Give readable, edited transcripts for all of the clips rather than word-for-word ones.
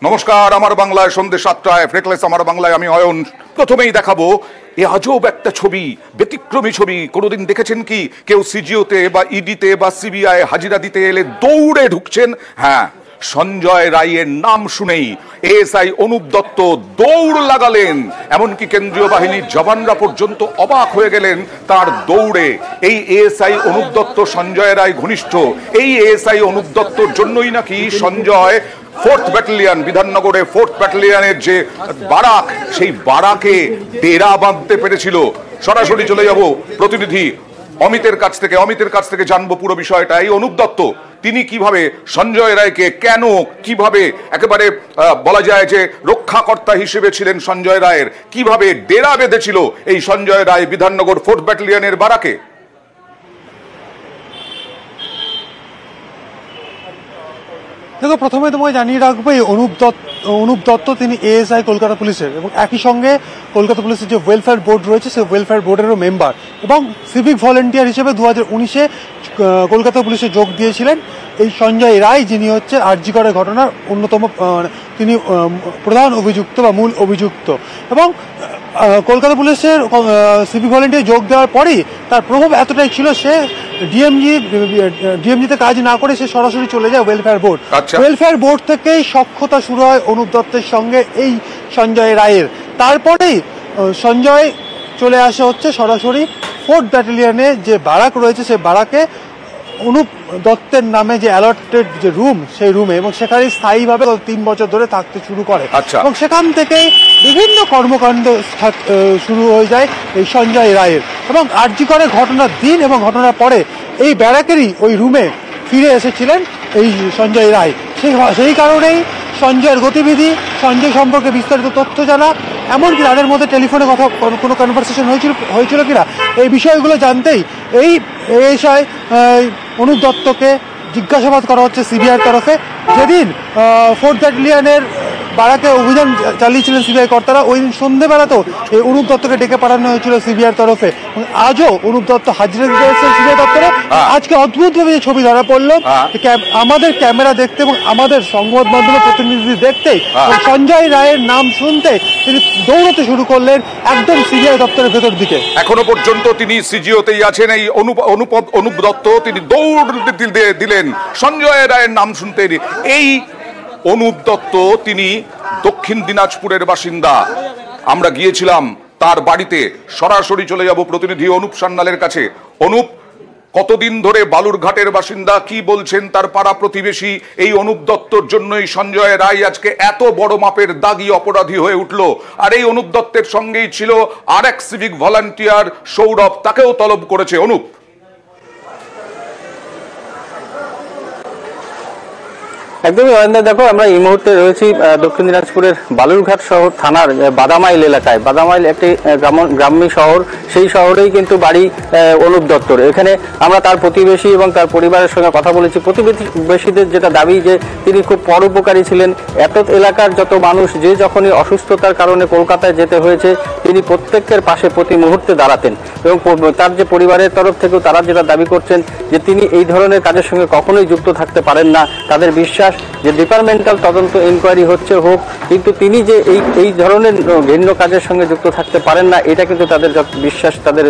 নমস্কার, আমার বাংলায় সন্ধ্যে 7টায় ফ্রেকলেস আমার বাংলায় আমি অয়ন। প্রথমেই দেখাবো এ আজব একটা ছবি, ব্যতিক্রমী ছবি। কোনোদিন দেখেছেন কি কেউ সিজিওতে বা ইডিতে বা সিবিআই হাজিরা দিতে এলে দৌড়ে ঢুকছেন? হ্যাঁ, সঞ্জয় রায়ের নাম শুনেই এএসআই অনুপ দত্ত দৌড় লাগালেন। এমনকি কেন্দ্রীয় বাহিনীর জওয়ানরা পর্যন্ত অবাক হয়ে গেলেন তার দৌড়ে। এই এএসআই অনুপ দত্ত সঞ্জয় রায় ঘনিষ্ঠ। এই এএসআই অনুপ দত্তর জন্যই নাকি সঞ্জয় 4th ব্যাটালিয়ন, বিধাননগরে 4th ব্যাটালিয়নের যে বারাক, সেই বারাকে ডেরা বাঁধতে পেরেছিল। সরাসরি চলে যাব প্রতিনিধি অমিতের কাছ থেকে জানবো পুরো বিষয়টা। এই অনুপ দত্ত তিনি কিভাবে সঞ্জয় রায়কে, কেন, কিভাবে, একেবারে বলা যায় যে রক্ষাকর্তা হিসেবে ছিলেন সঞ্জয় রায়ের, কিভাবে ডেরা বেঁধেছিল এই সঞ্জয় রায় বিধাননগর 4th ব্যাটালিয়নের বারাকে। দেখো, প্রথমে তোমায় জানিয়ে রাখবো এই অনুপ দত্ত তিনি এএসআই কলকাতা পুলিশের, এবং একই সঙ্গে কলকাতা পুলিশের যে ওয়েলফেয়ার বোর্ড রয়েছে সেই ওয়েলফেয়ার বোর্ডেরও মেম্বার, এবং সিভিক ভলেন্টিয়ার হিসেবে 2019-এ কলকাতা পুলিশে যোগ দিয়েছিলেন এই সঞ্জয় রায়, যিনি হচ্ছে আরজি করের ঘটনার অন্যতম, তিনি প্রধান অভিযুক্ত বা মূল অভিযুক্ত। এবং কলকাতা পুলিশের সিভিক ভলেন্টিয়ার যোগ দেওয়ার পরেই তার প্রভাব এতটাই ছিল, সে ডিএমজিতে কাজ না করে সে সরাসরি চলে যায় ওয়েলফেয়ার বোর্ড। ওয়েলফেয়ার বোর্ড থেকেই সখ্যতা শুরু হয় অনুপ দত্তের সঙ্গে এই সঞ্জয় রায়ের। তারপরেই সঞ্জয় চলে আসে হচ্ছে সরাসরি 4th ব্যাটালিয়নে যে বারাক রয়েছে সেই বারাকে অনুপ দত্তের নামে যে অ্যালটেড যে রুম, সেই রুমে, এবং সেখানে স্থায়ীভাবে 3 বছর ধরে থাকতে শুরু করে। এবং সেখান থেকেই বিভিন্ন কর্মকাণ্ড শুরু হয়ে যায় এই সঞ্জয় রায়ের। এবং আরজি করে ঘটনার দিন এবং ঘটনার পরে এই ব্যারাকেরই ওই রুমে ফিরে এসেছিলেন এই সঞ্জয় রায়। সেই কারণেই সঞ্জয়ের গতিবিধি, সঞ্জয় সম্পর্কে বিস্তারিত তথ্য জানা, এমনকি তাদের মধ্যে টেলিফোনে কথা কোনো কনভারসেশন হয়েছিল কিনা, এই বিষয়গুলো জানতেই এই এএসআই অনুপ দত্তকে জিজ্ঞাসাবাদ করা হচ্ছে সিবিআইয়ের তরফে। যেদিন 4th ব্যাটালিয়নের বারাকে অভিযান চালিয়েছিলেন সিবিআই কর্তারা, ওই দিন সন্ধ্যেবেলাতেও এই অনুপ দত্তকে ডেকে পাঠানো হয়েছিল সিবিআইয়ের তরফে। আজও অনুপ দত্ত হাজিরা দিতে এসেছেন সিবিআই দপ্তরে। আজকে অদ্ভুতভাবে যে ছবি ধরা পড়লো আমাদের ক্যামেরা দেখতে এবং আমাদের সংবাদ মাধ্যমের প্রতিনিধি দেখতেই, সঞ্জয় রায়ের নাম শুনতে তিনি দৌড়তে শুরু করলেন একদম সিবিআই দপ্তরের ভেতর দিকে। এখনো পর্যন্ত তিনি সিজিওতেই আছেন। এই অনুপ দত্ত তিনি দৌড় দিলেন সঞ্জয় রায়ের নাম শুনতে। এই অনুপ দত্ত তিনি দক্ষিণ দিনাজপুরের বাসিন্দা। আমরা গিয়েছিলাম তার বাড়িতে। সরাসরি চলে যাব প্রতিনিধি অনুপ সান্যালের কাছে। অনুপ, কতদিন ধরে বালুরঘাটের বাসিন্দা, কি বলছেন তার পাড়া প্রতিবেশী? এই অনুপ দত্তর জন্যই সঞ্জয় রায় আজকে এত বড় মাপের দাগী অপরাধী হয়ে উঠল। আর এই অনুপ দত্তের সঙ্গেই ছিল আরেক সিভিক ভলান্টিয়ার সৌরভ, তাকেও তলব করেছে অনুপ। একদমই অয়নদা, দেখো আমরা এই মুহূর্তে রয়েছি দক্ষিণ দিনাজপুরের বালুরঘাট শহর থানার বাদামাইল এলাকায়। বাদামাইল একটি গ্রাম্য শহর, সেই শহরেই কিন্তু বাড়ি অনুপ দত্তর। এখানে আমরা তার প্রতিবেশী এবং তার পরিবারের সঙ্গে কথা বলেছি। প্রতিবেশীদের যেটা দাবি যে তিনি খুব পরোপকারী ছিলেন। এত এলাকার যত মানুষ যে যখনই অসুস্থতার কারণে কলকাতায় যেতে হয়েছে তিনি প্রত্যেকের পাশে প্রতি মুহূর্তে দাঁড়াতেন। এবং তার যে পরিবারের তরফ থেকেও তারা যেটা দাবি করছেন যে তিনি এই ধরনের কাজের সঙ্গে কখনোই যুক্ত থাকতে পারেন না। তাদের বিশ্বাস যে ডিপার্টমেন্টাল তদন্ত ইনকোয়ারি হোক, কিন্তু তিনি যে এই ধরনের ভিন্ন কাজের সঙ্গে যুক্ত থাকতে পারেন না, এটা কিন্তু তাদের বিশ্বাস তাদের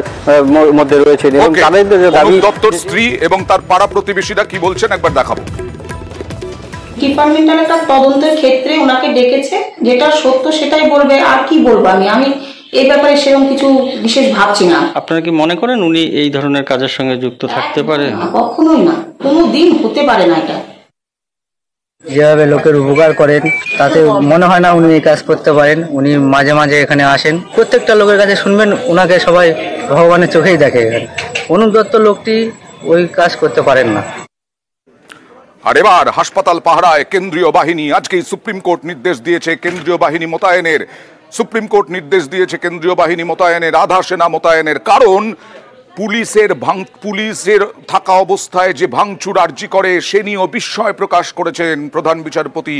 মধ্যে রয়েছে। এবং তাদের যে দাবি, দত্তর স্ত্রী এবং তার পাড়া প্রতিবেশীরা কি বলছেন একবার দেখাবো। ডিপার্টমেন্টাল একটা তদন্তের ক্ষেত্রে ওনাকে ডেকেছে, যেটা সত্য সেটাই বলবে। আর কি বলবো আমি এই ব্যাপারে সেরকম কিছু বিশেষ ভাবছি না। আপনারা কি মনে করেন উনি এই ধরনের কাজের সঙ্গে যুক্ত থাকতে পারে? কখনোই না, কোনোদিন হতে পারে না। এটা যেভাবে লোকের উপকার করেন তাতে মনে হয় না উনি এই কাজ করতে পারেন। উনি মাঝে মাঝে এখানে আসেন, প্রত্যেকটা লোকের কাছে শুনবেন ওনাকে সবাই ভগবানের চোখেই দেখে। এখানে অনুপ দত্ত লোকটি ওই কাজ করতে পারেন না। আর এবার হাসপাতাল পাহারায় কেন্দ্রীয় বাহিনী। আজকেই সুপ্রিম কোর্ট নির্দেশ দিয়েছে কেন্দ্রীয় বাহিনী মোতায়েনের। আধা সেনা মোতায়েনের। কারণ পুলিশের থাকা অবস্থায় যে ভাঙচুর আরজি করে সে নিয়েও বিস্ময় প্রকাশ করেছেন প্রধান বিচারপতি।